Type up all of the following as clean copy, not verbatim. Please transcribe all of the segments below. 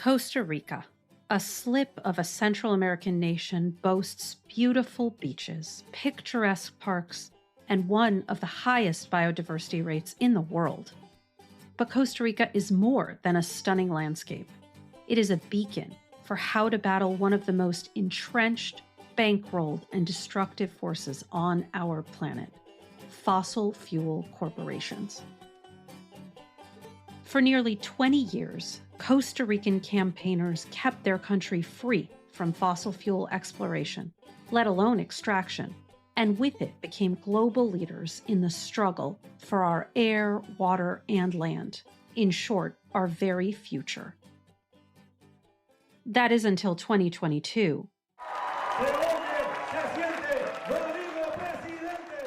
Costa Rica, a slip of a Central American nation, boasts beautiful beaches, picturesque parks, and one of the highest biodiversity rates in the world. But Costa Rica is more than a stunning landscape. It is a beacon for how to battle one of the most entrenched, bankrolled, and destructive forces on our planet: fossil fuel corporations. For nearly 20 years, Costa Rican campaigners kept their country free from fossil fuel exploration, let alone extraction, and with it became global leaders in the struggle for our air, water, and land. In short, our very future. That is until 2022,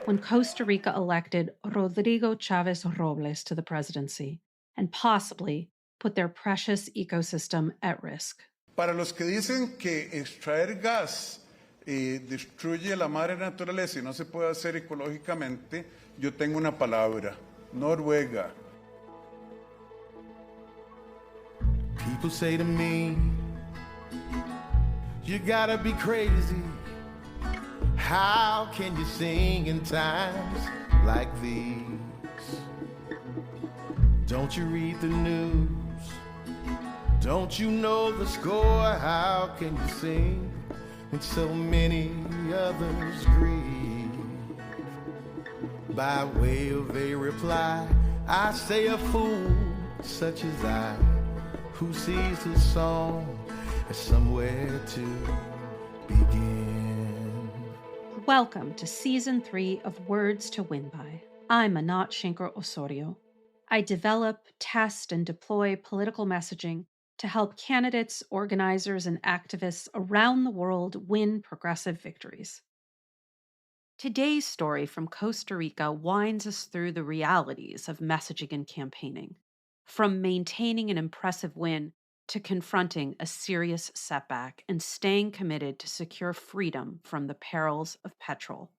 when Costa Rica elected Rodrigo Chaves Robles to the presidency and possibly put their precious ecosystem at risk. Para los que dicen que extraer gas destruye la madre naturaleza y no se puede hacer ecológicamente, yo tengo una palabra: Noruega. People say to me, you gotta be crazy. How can you sing in times like these? Don't you read the news? Don't you know the score? How can you sing when so many others grieve? By way of a reply, I say a fool such as I, who sees his song as somewhere to begin. Welcome to Season 3 of Words to Win By. I'm Anat Shenker-Osorio. I develop, test, and deploy political messaging to help candidates, organizers, and activists around the world win progressive victories. Today's story from Costa Rica winds us through the realities of messaging and campaigning, from maintaining an impressive win to confronting a serious setback and staying committed to secure freedom from the perils of petrol.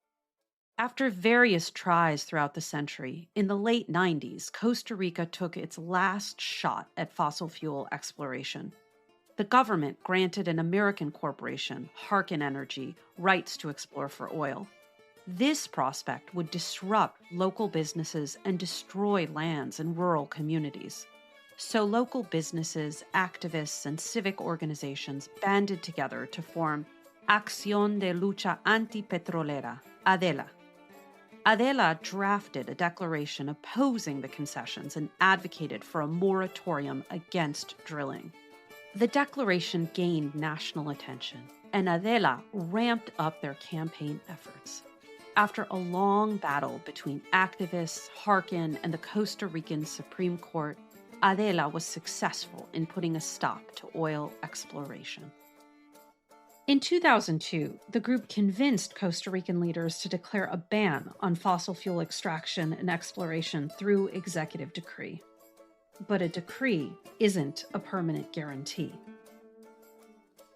After various tries throughout the century, in the late 90s, Costa Rica took its last shot at fossil fuel exploration. The government granted an American corporation, Harkin Energy, rights to explore for oil. This prospect would disrupt local businesses and destroy lands in rural communities. So local businesses, activists, and civic organizations banded together to form Acción de Lucha Antipetrolera, ADELA. ADELA drafted a declaration opposing the concessions and advocated for a moratorium against drilling. The declaration gained national attention, and ADELA ramped up their campaign efforts. After a long battle between activists, Harkin, and the Costa Rican Supreme Court, ADELA was successful in putting a stop to oil exploration. In 2002, the group convinced Costa Rican leaders to declare a ban on fossil fuel extraction and exploration through executive decree. But a decree isn't a permanent guarantee.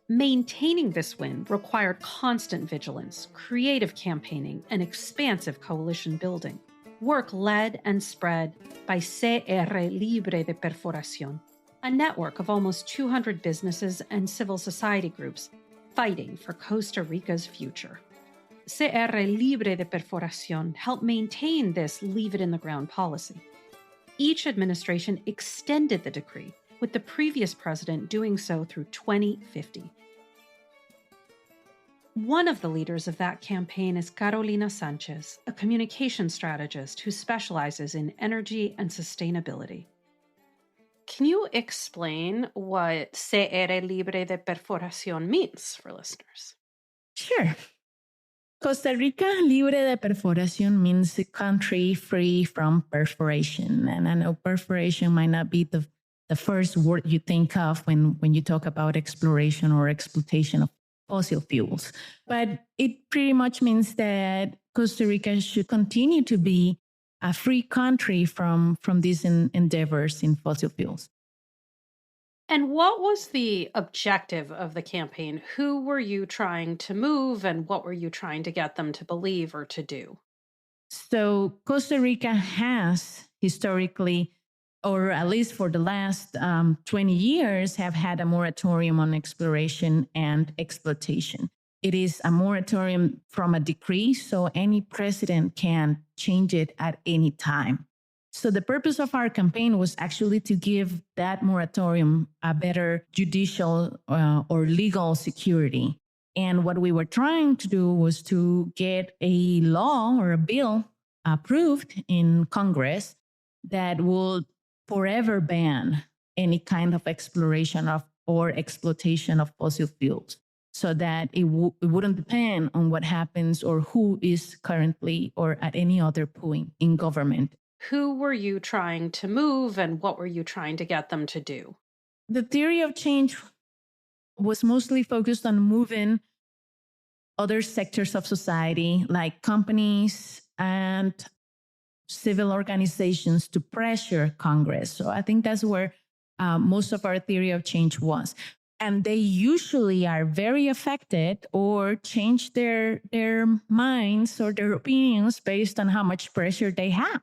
Maintaining this win required constant vigilance, creative campaigning, and expansive coalition building. Work led and spread by CR Libre de Perforación, a network of almost 200 businesses and civil society groups fighting for Costa Rica's future. CR Libre de Perforación helped maintain this leave-it-in-the-ground policy. Each administration extended the decree, with the previous president doing so through 2050. One of the leaders of that campaign is Carolina Sanchez, a communication strategist who specializes in energy and sustainability. Can you explain what CR Libre de Perforación means for listeners? Sure. Costa Rica Libre de Perforación means a country free from perforation. And I know perforation might not be the first word you think of when you talk about exploration or exploitation of fossil fuels. But it pretty much means that Costa Rica should continue to be a free country from these endeavors in fossil fuels. And what was the objective of the campaign? Who were you trying to move, and what were you trying to get them to believe or to do? So Costa Rica has historically or at least for the last 20 years, have had a moratorium on exploration and exploitation. It is a moratorium from a decree, so any president can change it at any time. So the purpose of our campaign was actually to give that moratorium a better judicial or legal security. And what we were trying to do was to get a law or a bill approved in Congress that would forever ban any kind of exploration of or exploitation of fossil fuels, so that it wouldn't depend on what happens or who is currently or at any other point in government. Who were you trying to move and what were you trying to get them to do? The theory of change was mostly focused on moving other sectors of society, like companies and civil organizations, to pressure Congress. So I think that's where most of our theory of change was. And they usually are very affected or change their minds or their opinions based on how much pressure they have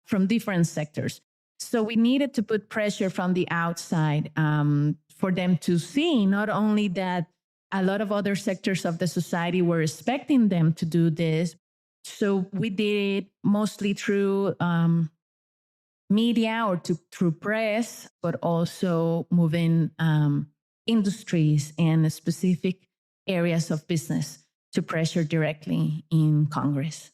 from different sectors. So we needed to put pressure from the outside for them to see not only that a lot of other sectors of the society were expecting them to do this. So we did it mostly through media or through press, but also moving industries and specific areas of business to pressure directly in Congress.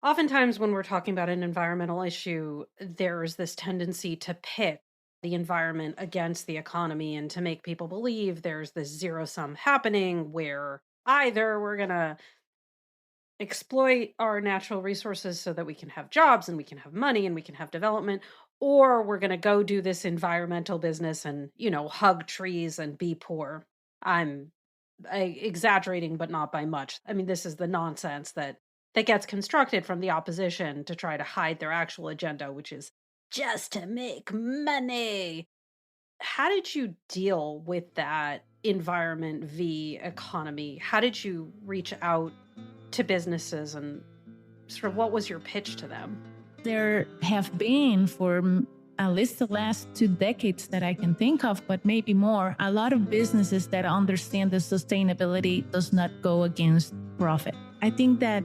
Oftentimes when we're talking about an environmental issue, there's this tendency to pit the environment against the economy and to make people believe there's this zero sum happening where either we're going to exploit our natural resources so that we can have jobs and we can have money and we can have development, or we're going to go do this environmental business and, hug trees and be poor. I'm exaggerating, but not by much. I mean, this is the nonsense that gets constructed from the opposition to try to hide their actual agenda, which is just to make money. How did you deal with that environment v economy? How did you reach out to businesses and sort of what was your pitch to them? There have been, for at least the last 2 decades that I can think of, but maybe more, a lot of businesses that understand that sustainability does not go against profit. I think that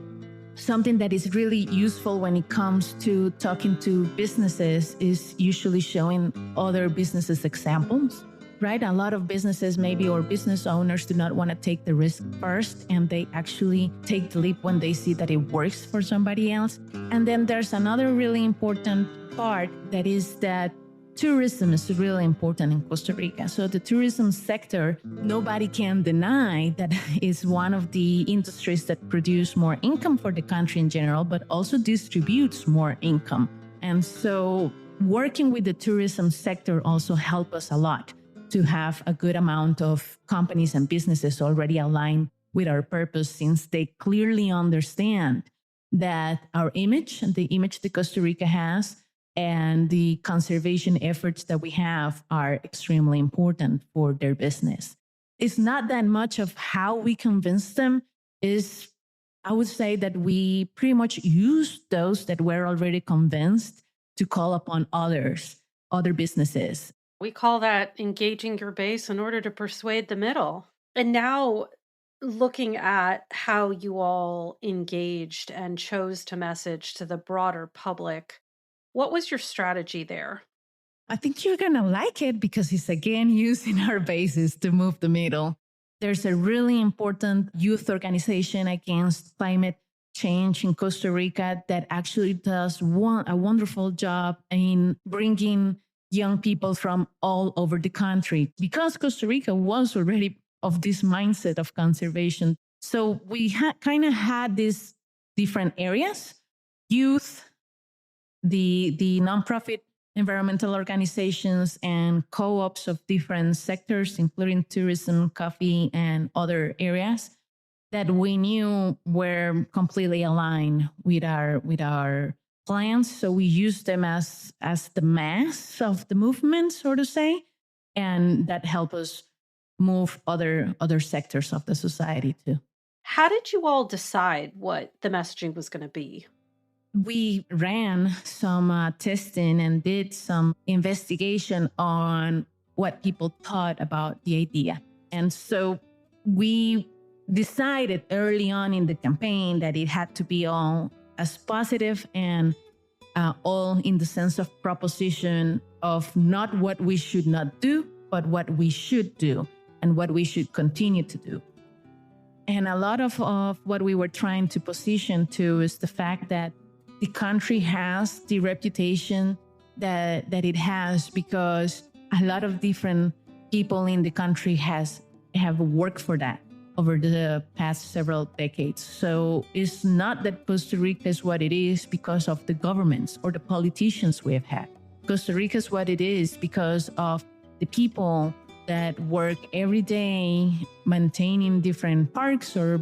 something that is really useful when it comes to talking to businesses is usually showing other businesses examples, right? A lot of businesses maybe or business owners do not want to take the risk first, and they actually take the leap when they see that it works for somebody else. And then there's another really important part that is that tourism is really important in Costa Rica. So the tourism sector, nobody can deny that is one of the industries that produce more income for the country in general, but also distributes more income. And so working with the tourism sector also helped us a lot to have a good amount of companies and businesses already aligned with our purpose, since they clearly understand that our image and the image that Costa Rica has and the conservation efforts that we have are extremely important for their business. It's not that much of how we convince them. I would say that we pretty much use those that were already convinced to call upon other businesses. We call that engaging your base in order to persuade the middle. And now, looking at how you all engaged and chose to message to the broader public, what was your strategy there? I think you're going to like it because it's again using our bases to move the middle. There's a really important youth organization against climate change in Costa Rica that actually does a wonderful job in bringing young people from all over the country, because Costa Rica was already of this mindset of conservation. So we kind of had these different areas: youth, the nonprofit environmental organizations, and co-ops of different sectors, including tourism, coffee, and other areas that we knew were completely aligned with our plans. So we used them as the mass of the movement, so to say, and that helped us move other sectors of the society too. How did you all decide what the messaging was going to be? we ran some testing and did some investigation on what people thought about the idea. And so we decided early on in the campaign that it had to be all as positive and all in the sense of proposition of not what we should not do, but what we should do and what we should continue to do. And a lot of what we were trying to position to is the fact that the country has the reputation that it has because a lot of different people in the country have worked for that over the past several decades. So it's not that Costa Rica is what it is because of the governments or the politicians we have had. Costa Rica is what it is because of the people that work every day maintaining different parks or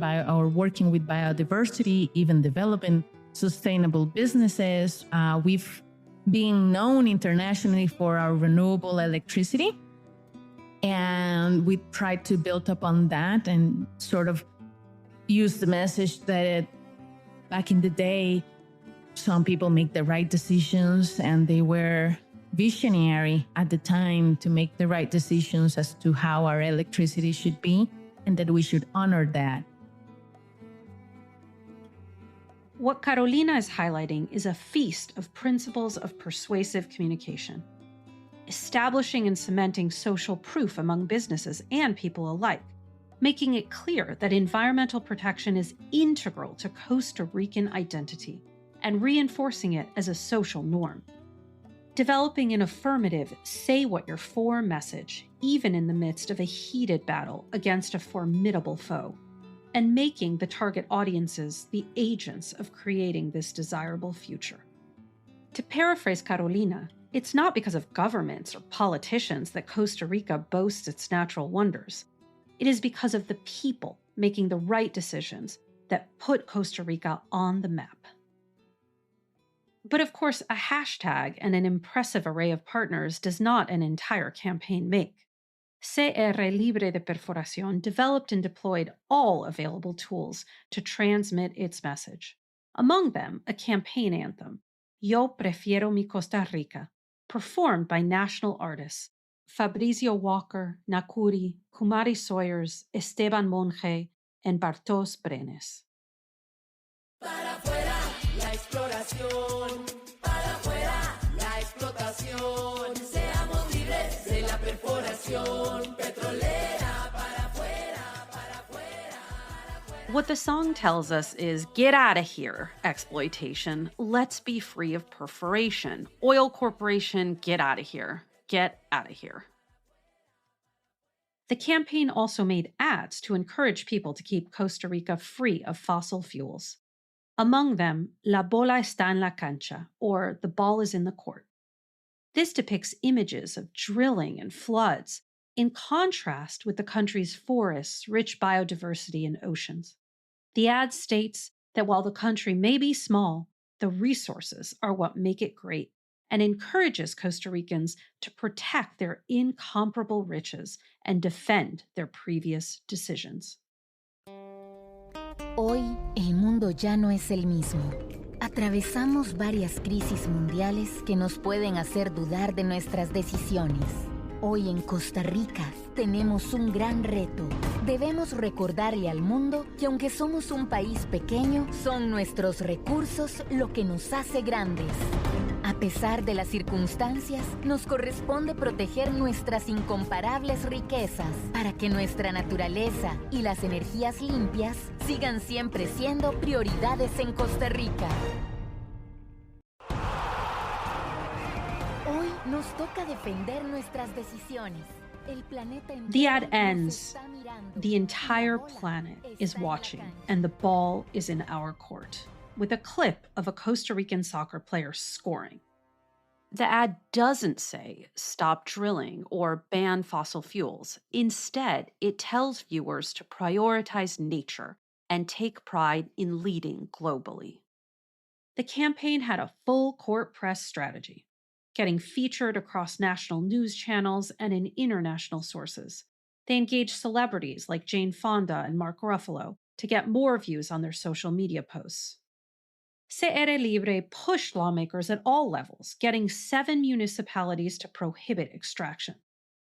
working with biodiversity, even developing sustainable businesses. We've been known internationally for our renewable electricity. And we tried to build up on that and sort of use the message that back in the day, some people make the right decisions and they were visionary at the time to make the right decisions as to how our electricity should be and that we should honor that. What Carolina is highlighting is a feast of principles of persuasive communication, establishing and cementing social proof among businesses and people alike, making it clear that environmental protection is integral to Costa Rican identity and reinforcing it as a social norm. Developing an affirmative, say what you're for message, even in the midst of a heated battle against a formidable foe, and making the target audiences the agents of creating this desirable future. To paraphrase Carolina, it's not because of governments or politicians that Costa Rica boasts its natural wonders. It is because of the people making the right decisions that put Costa Rica on the map. But of course, a hashtag and an impressive array of partners does not an entire campaign make. CR Libre de Perforación developed and deployed all available tools to transmit its message. Among them, a campaign anthem, Yo Prefiero Mi Costa Rica, performed by national artists Fabrizio Walker, Nakuri, Kumari Sawyers, Esteban Monge, and Bartos Brenes. Para afuera la exploración, para afuera la explotación, seamos libres de la perforación petrolera, para afuera, para afuera, para afuera. What the song tells us is, get out of here, exploitation. Let's be free of perforation. Oil corporation, get out of here. Get out of here. The campaign also made ads to encourage people to keep Costa Rica free of fossil fuels. Among them, La bola está en la cancha, or the ball is in the court. This depicts images of drilling and floods, in contrast with the country's forests, rich biodiversity, and oceans. The ad states that while the country may be small, the resources are what make it great, and encourages Costa Ricans to protect their incomparable riches and defend their previous decisions. Hoy el mundo ya no es el mismo. Atravesamos varias crisis mundiales que nos pueden hacer dudar de nuestras decisiones. Hoy en Costa Rica tenemos un gran reto. Debemos recordarle al mundo que aunque somos un país pequeño, son nuestros recursos lo que nos hace grandes. A pesar de las circunstancias, nos corresponde proteger nuestras incomparables riquezas para que nuestra naturaleza y las energías limpias sigan siempre siendo prioridades en Costa Rica. Hoy nos toca defender nuestras decisiones. El planeta The ad entero nos ends. está mirando. The entire La bola planet está is en la watching, cancha. and the ball is in our court, with a clip of a Costa Rican soccer player scoring. The ad doesn't say, stop drilling or ban fossil fuels. Instead, it tells viewers to prioritize nature and take pride in leading globally. The campaign had a full court press strategy, getting featured across national news channels and in international sources. They engaged celebrities like Jane Fonda and Mark Ruffalo to get more views on their social media posts. CR Libre pushed lawmakers at all levels, getting 7 municipalities to prohibit extraction.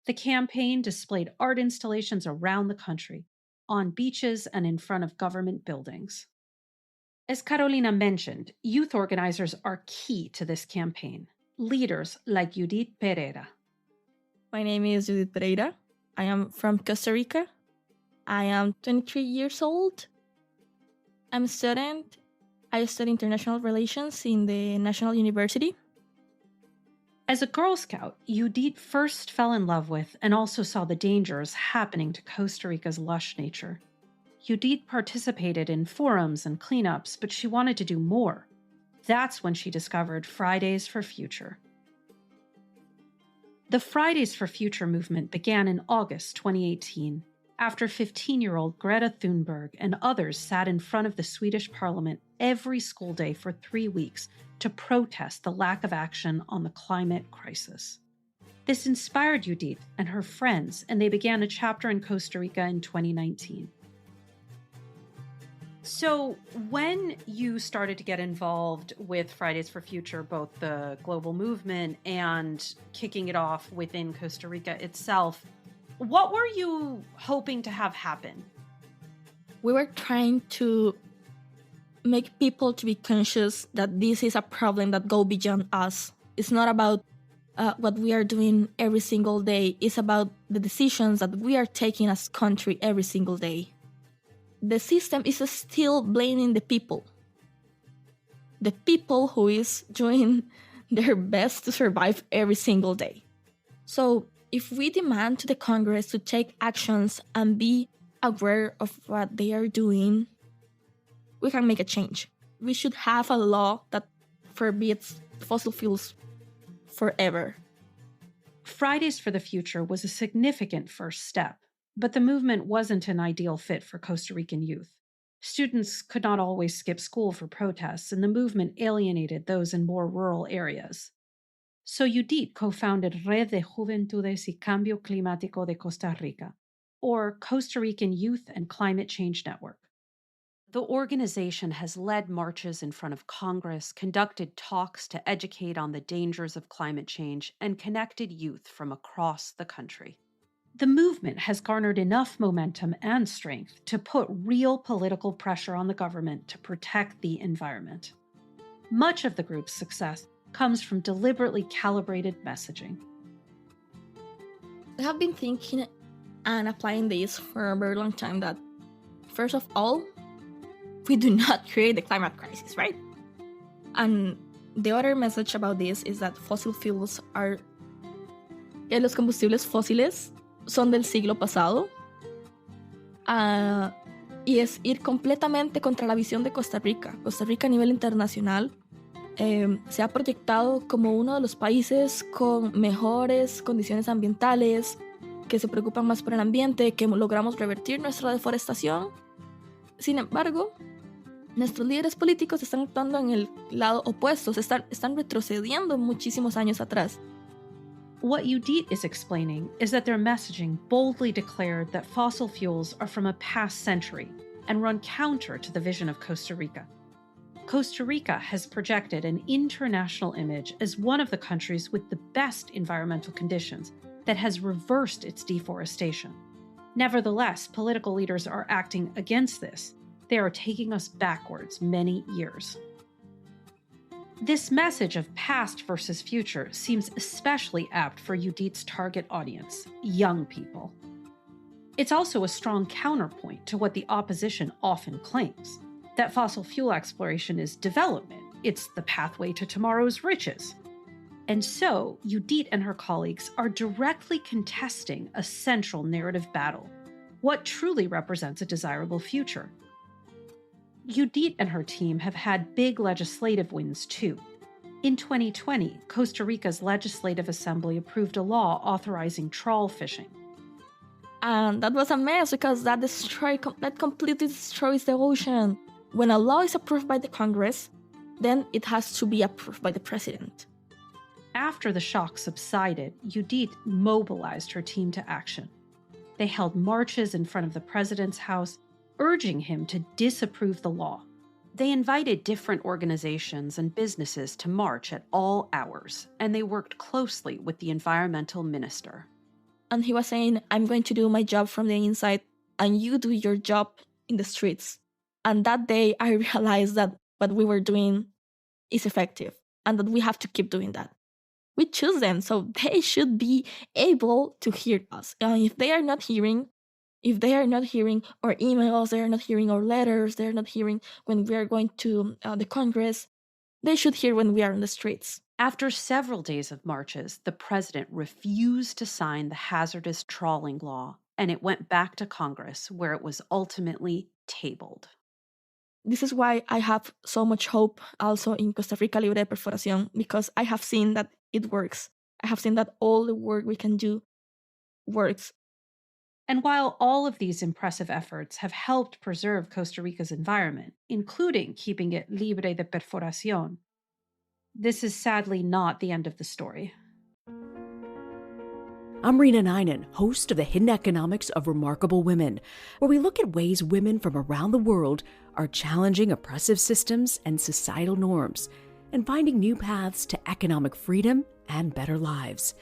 The campaign displayed art installations around the country, on beaches and in front of government buildings. As Carolina mentioned, youth organizers are key to this campaign, leaders like Judith Pereira. My name is Judith Pereira. I am from Costa Rica. I am 23 years old. I'm a student. I study international relations in the National University. As a Girl Scout, Judith first fell in love with and also saw the dangers happening to Costa Rica's lush nature. Judith participated in forums and cleanups, but she wanted to do more. That's when she discovered Fridays for Future. The Fridays for Future movement began in August 2018, after 15-year-old Greta Thunberg and others sat in front of the Swedish parliament every school day for 3 weeks to protest the lack of action on the climate crisis. This inspired Judith and her friends, and they began a chapter in Costa Rica in 2019. So when you started to get involved with Fridays for Future, both the global movement and kicking it off within Costa Rica itself, what were you hoping to have happen? We were trying to make people to be conscious that this is a problem that goes beyond us. It's not about what we are doing every single day. It's about the decisions that we are taking as country every single day. The system is still blaming the people who is doing their best to survive every single day. So if we demand to the Congress to take actions and be aware of what they are doing, we can make a change. We should have a law that forbids fossil fuels forever. Fridays for the Future was a significant first step, but the movement wasn't an ideal fit for Costa Rican youth. Students could not always skip school for protests, and the movement alienated those in more rural areas. So Judith co-founded Red de Juventudes y Cambio Climático de Costa Rica, or Costa Rican Youth and Climate Change Network. The organization has led marches in front of Congress, conducted talks to educate on the dangers of climate change, and connected youth from across the country. The movement has garnered enough momentum and strength to put real political pressure on the government to protect the environment. Much of the group's success comes from deliberately calibrated messaging. I have been thinking and applying this for a very long time that, first of all, we do not create the climate crisis, right? And the other message about this is that fossil fuels are... los combustibles fósiles son del siglo pasado. Y es ir completamente contra la visión de Costa Rica. Costa Rica a nivel internacional se ha proyectado como uno de los países con mejores condiciones ambientales, que se preocupan más por el ambiente, que logramos revertir nuestra deforestación. Sin embargo, nuestros líderes políticos están actuando en el lado opuesto, están retrocediendo muchísimos años atrás. What Judith is explaining is that their messaging boldly declared that fossil fuels are from a past century and run counter to the vision of Costa Rica. Costa Rica has projected an international image as one of the countries with the best environmental conditions that has reversed its deforestation. Nevertheless, political leaders are acting against this. They are taking us backwards many years. This message of past versus future seems especially apt for Judith's target audience, young people. It's also a strong counterpoint to what the opposition often claims, that fossil fuel exploration is development, it's the pathway to tomorrow's riches. And so, Judith and her colleagues are directly contesting a central narrative battle, what truly represents a desirable future. Judith and her team have had big legislative wins too. In 2020, Costa Rica's Legislative Assembly approved a law authorizing trawl fishing. And that was a mess because that completely destroys the ocean. When a law is approved by the Congress, then it has to be approved by the president. After the shock subsided, Judith mobilized her team to action. They held marches in front of the president's house, urging him to disapprove the law. They invited different organizations and businesses to march at all hours, and they worked closely with the environmental minister. And he was saying, I'm going to do my job from the inside, and you do your job in the streets. And that day, I realized that what we were doing is effective, and that we have to keep doing that. We choose them, so they should be able to hear us. And if they are not hearing our emails, they are not hearing our letters, they are not hearing when we are going to the Congress, they should hear when we are on the streets. After several days of marches, the president refused to sign the hazardous trawling law, and it went back to Congress, where it was ultimately tabled. This is why I have so much hope also in Costa Rica libre perforación, because I have seen that it works. I have seen that all the work we can do works. And while all of these impressive efforts have helped preserve Costa Rica's environment, including keeping it libre de perforación, this is sadly not the end of the story. I'm Rena Ninen, host of The Hidden Economics of Remarkable Women, where we look at ways women from around the world are challenging oppressive systems and societal norms and finding new paths to economic freedom and better lives.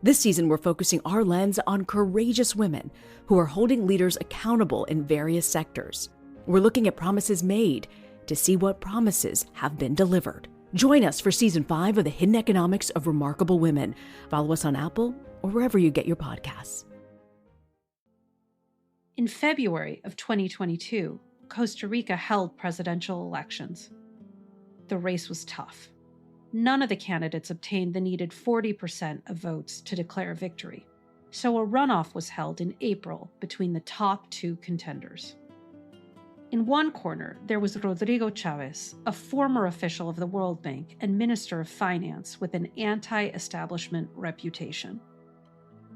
This season, we're focusing our lens on courageous women who are holding leaders accountable in various sectors. We're looking at promises made to see what promises have been delivered. Join us for Season 5 of The Hidden Economics of Remarkable Women. Follow us on Apple or wherever you get your podcasts. In February of 2022, Costa Rica held presidential elections. The race was tough. None of the candidates obtained the needed 40% of votes to declare victory, so a runoff was held in April between the top two contenders. In one corner, there was Rodrigo Chaves, a former official of the World Bank and Minister of Finance with an anti-establishment reputation.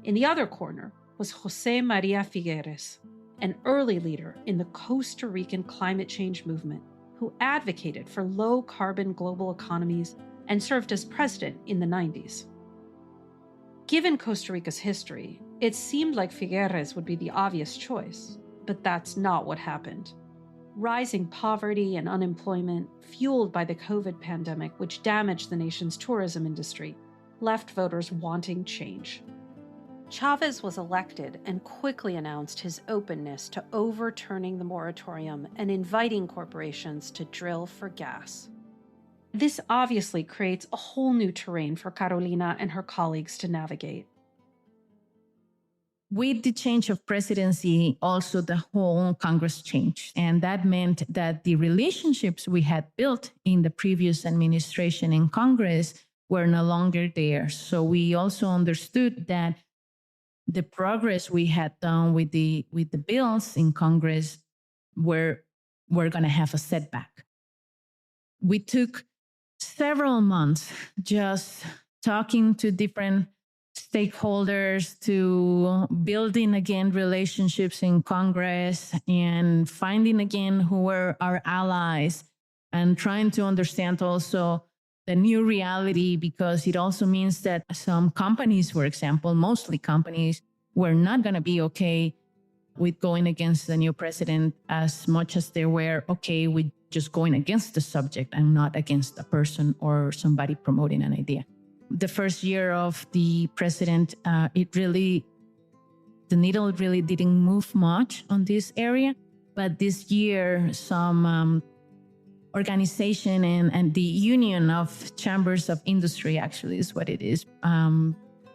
In the other corner was José María Figueres, an early leader in the Costa Rican climate change movement who advocated for low-carbon global economies and served as president in the 90s. Given Costa Rica's history, it seemed like Figueres would be the obvious choice, but that's not what happened. Rising poverty and unemployment, fueled by the COVID pandemic, which damaged the nation's tourism industry, left voters wanting change. Chaves was elected and quickly announced his openness to overturning the moratorium and inviting corporations to drill for gas. This obviously creates a whole new terrain for Carolina and her colleagues to navigate. With the change of presidency, also the whole Congress changed. And that meant that the relationships we had built in the previous administration in Congress were no longer there. So we also understood that the progress we had done with the bills in Congress were going to have a setback. We took several months just talking to different stakeholders, to building again relationships in Congress and finding again who were our allies and trying to understand also the new reality, because it also means that some companies, for example, mostly companies, were not going to be okay with going against the new president as much as they were okay with just going against the subject and not against a person or somebody promoting an idea. The first year of the president, the needle really didn't move much on this area. But this year, some organization and the Union of Chambers of Industry, actually is what it is,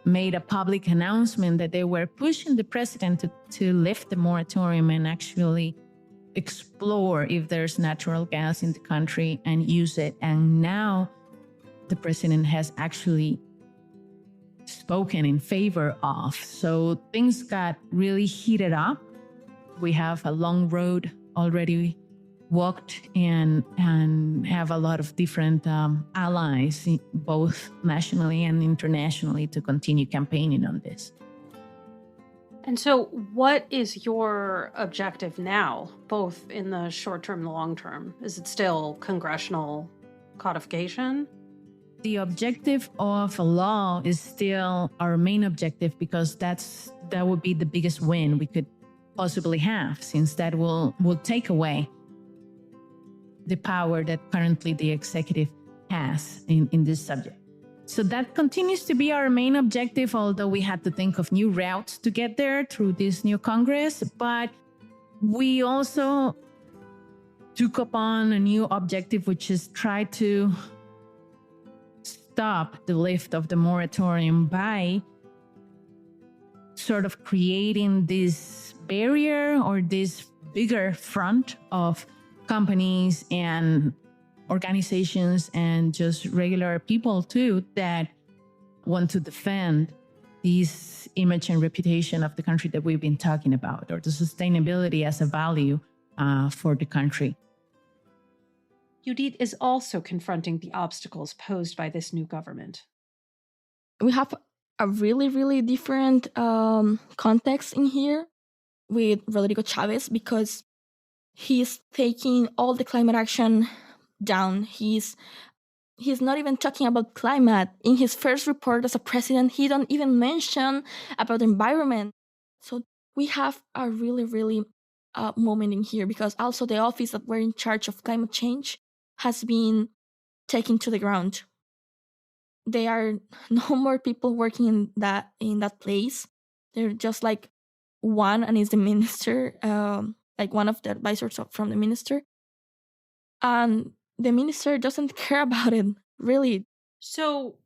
made a public announcement that they were pushing the president to lift the moratorium and actually explore if there's natural gas in the country and use it. And now the president has actually spoken in favor of. So things got really heated up. We have a long road already walked and have a lot of different allies, both nationally and internationally, to continue campaigning on this. And so what is your objective now, both in the short term and the long term? Is it still congressional codification? The objective of a law is still our main objective, because that would be the biggest win we could possibly have, since that will take away the power that currently the executive has in this subject. So that continues to be our main objective, although we had to think of new routes to get there through this new Congress. But we also took upon a new objective, which is try to stop the lift of the moratorium by sort of creating this barrier or this bigger front of companies and organizations and just regular people too that want to defend this image and reputation of the country that we've been talking about, or the sustainability as a value for the country. Judith is also confronting the obstacles posed by this new government. We have a really, really different context in here with Rodrigo Chaves, because he's taking all the climate action down. He's not even talking about climate. In his first report as a president, he don't even mention about the environment. So we have a really, really moment in here, because also the office that were in charge of climate change has been taken to the ground. There are no more people working in that place. They're just like one, and is the minister, like one of the advisors from the minister. And the minister doesn't care about it, really. So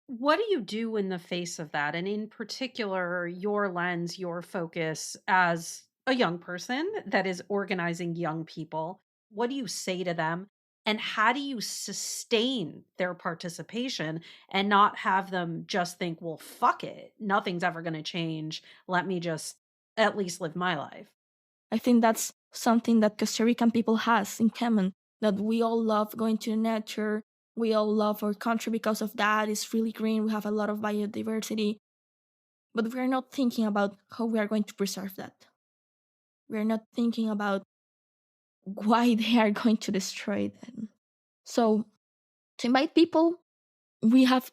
what do you do in the face of that? And in particular, your lens, your focus as a young person that is organizing young people, what do you say to them? And how do you sustain their participation and not have them just think, well, fuck it, nothing's ever going to change. Let me just at least live my life. I think that's something that Costa Rican people has in common, that we all love going to the nature. We all love our country because of that. It's really green. We have a lot of biodiversity. But we're not thinking about how we are going to preserve that. We're not thinking about why they are going to destroy them. So to invite people, we have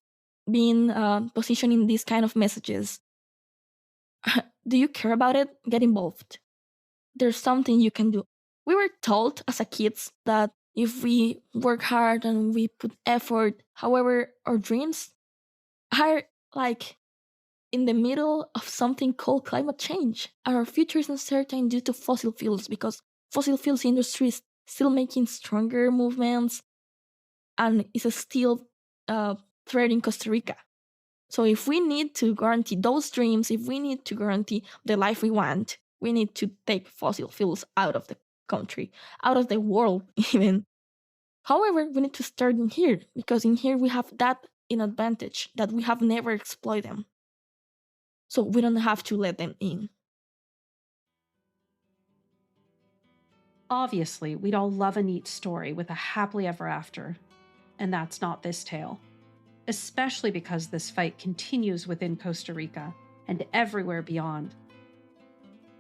been positioning these kind of messages. Do you care about it? Get involved. There's something you can do. We were told as a kids that if we work hard and we put effort, however, our dreams are like in the middle of something called climate change. Our future is uncertain due to fossil fuels, because fossil fuels industry is still making stronger movements and is still threatening Costa Rica. So if we need to guarantee those dreams, if we need to guarantee the life we want, we need to take fossil fuels out of the country, out of the world even. However, we need to start in here, because in here we have that in advantage, that we have never exploited them. So we don't have to let them in. Obviously, we'd all love a neat story with a happily ever after, and that's not this tale. Especially because this fight continues within Costa Rica and everywhere beyond.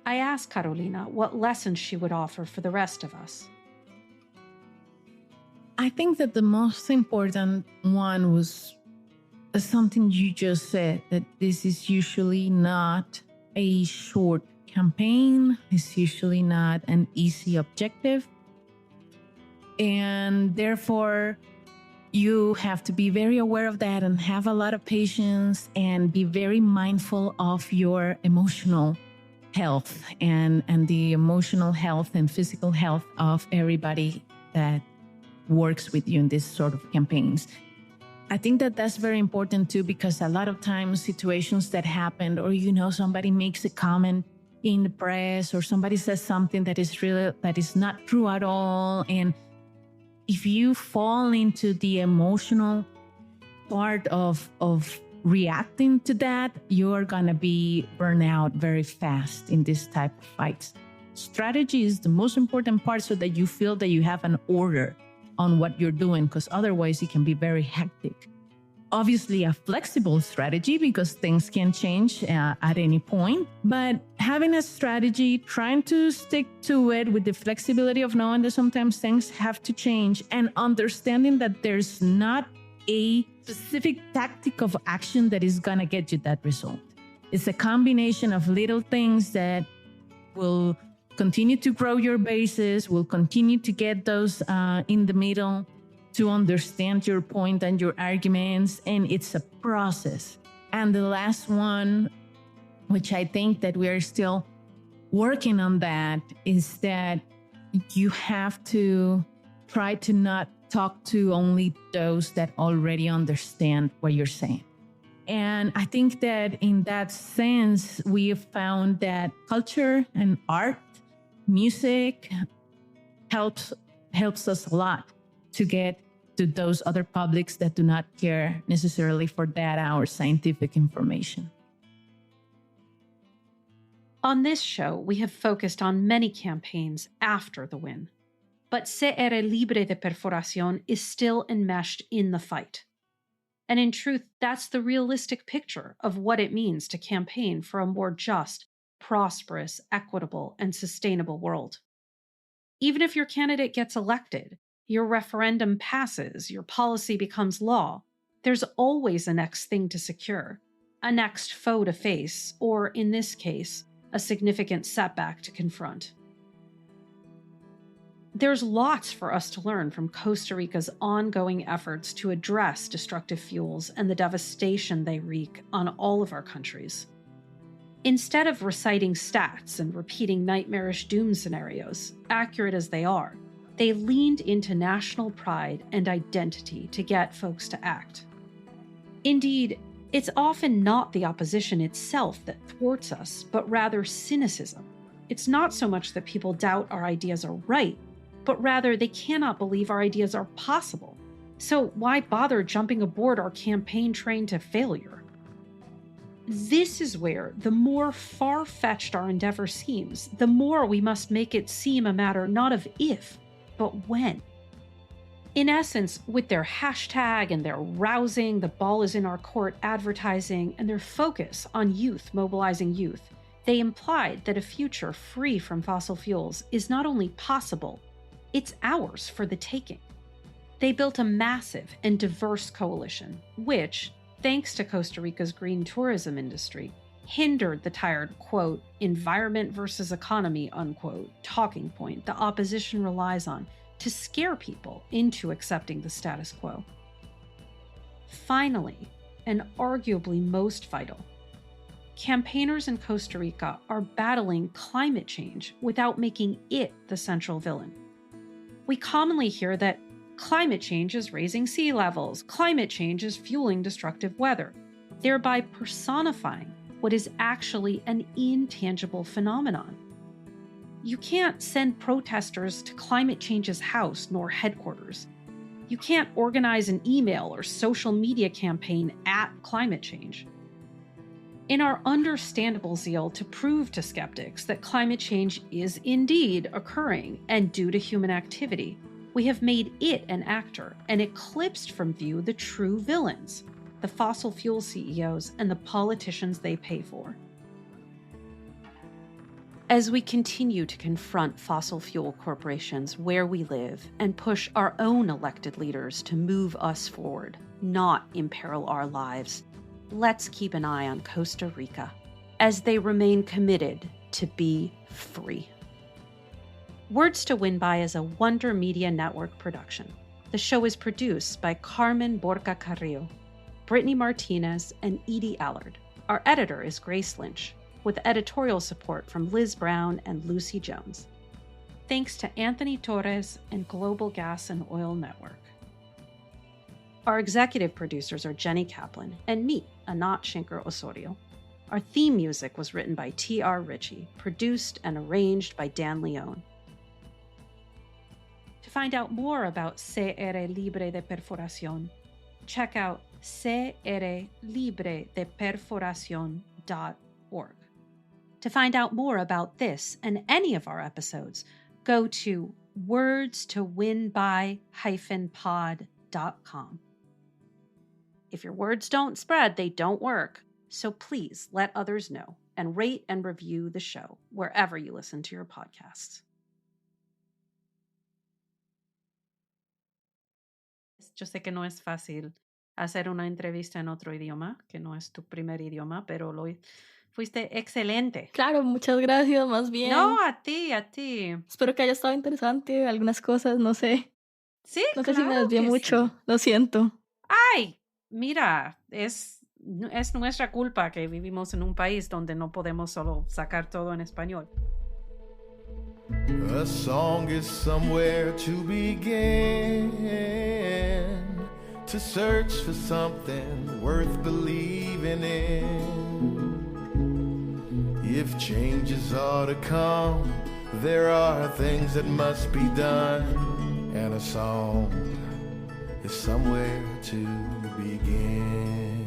I asked Carolina what lessons she would offer for the rest of us. I think that the most important one was something you just said, that this is usually not a short campaign. It's usually not an easy objective. And therefore, you have to be very aware of that and have a lot of patience and be very mindful of your emotional health and the emotional health and physical health of everybody that works with you in this sort of campaigns. I think that that's very important too, because a lot of times situations that happen, or, somebody makes a comment in the press, or somebody says something that is not true at all. And if you fall into the emotional part of reacting to that, you're going to be burned out very fast in this type of fights. Strategy is the most important part, so that you feel that you have an order on what you're doing, because otherwise it can be very hectic. Obviously, a flexible strategy, because things can change at any point. But having a strategy, trying to stick to it with the flexibility of knowing that sometimes things have to change, and understanding that there's not a specific tactic of action that is going to get you that result. It's a combination of little things that will continue to grow your bases, will continue to get those in the middle to understand your point and your arguments, and it's a process. And the last one, which I think that we are still working on that, is that you have to try to not talk to only those that already understand what you're saying. And I think that in that sense, we have found that culture and art, music helps us a lot to get to those other publics that do not care necessarily for data or scientific information. On this show, we have focused on many campaigns after the win. But CR Libre de Perforación is still enmeshed in the fight. And in truth, that's the realistic picture of what it means to campaign for a more just, prosperous, equitable, and sustainable world. Even if your candidate gets elected, your referendum passes, your policy becomes law, there's always a next thing to secure, a next foe to face, or in this case, a significant setback to confront. There's lots for us to learn from Costa Rica's ongoing efforts to address destructive fuels and the devastation they wreak on all of our countries. Instead of reciting stats and repeating nightmarish doom scenarios, accurate as they are, they leaned into national pride and identity to get folks to act. Indeed, it's often not the opposition itself that thwarts us, but rather cynicism. It's not so much that people doubt our ideas are right, but rather they cannot believe our ideas are possible. So why bother jumping aboard our campaign train to failure? This is where the more far-fetched our endeavor seems, the more we must make it seem a matter not of if, but when. In essence, with their hashtag and their rousing, the ball is in our court advertising, and their focus on youth mobilizing youth, they implied that a future free from fossil fuels is not only possible, it's ours for the taking. They built a massive and diverse coalition, which, thanks to Costa Rica's green tourism industry, hindered the tired, quote, environment versus economy, unquote, talking point the opposition relies on to scare people into accepting the status quo. Finally, and arguably most vital, campaigners in Costa Rica are battling climate change without making it the central villain. We commonly hear that climate change is raising sea levels, climate change is fueling destructive weather, thereby personifying what is actually an intangible phenomenon. You can't send protesters to climate change's house nor headquarters. You can't organize an email or social media campaign at climate change. In our understandable zeal to prove to skeptics that climate change is indeed occurring and due to human activity, we have made it an actor and eclipsed from view the true villains, the fossil fuel CEOs and the politicians they pay for. As we continue to confront fossil fuel corporations where we live and push our own elected leaders to move us forward, not imperil our lives, let's keep an eye on Costa Rica as they remain committed to be free. Words to Win By is a Wonder Media Network production. The show is produced by Carmen Borca Carrillo, Brittany Martinez, and Edie Allard. Our editor is Grace Lynch, with editorial support from Liz Brown and Lucy Jones. Thanks to Anthony Torres and Global Gas and Oil Network. Our executive producers are Jenny Kaplan and me, Anat Shinker-Osorio. Our theme music was written by T.R. Ritchie, produced and arranged by Dan Leone. To find out more about CR Libre de Perforación, check out crlibredeperforacion.org. To find out more about this and any of our episodes, go to wordstowinby-pod.com. If your words don't spread, they don't work. So please let others know and rate and review the show wherever you listen to your podcasts. Yo sé que no es fácil hacer una entrevista en otro idioma, que no es tu primer idioma, pero Fuiste excelente. Claro, muchas gracias, más bien. No, a ti, a ti. Espero que haya estado interesante, algunas cosas, no sé. Sí, No sé si me claro desvié que mucho, sí. lo siento. Ay, mira, es nuestra culpa que vivimos en un país donde no podemos solo sacar todo en español. A song is somewhere to begin, to search for something worth believing in. If changes are to come, there are things that must be done, and a song is somewhere to begin.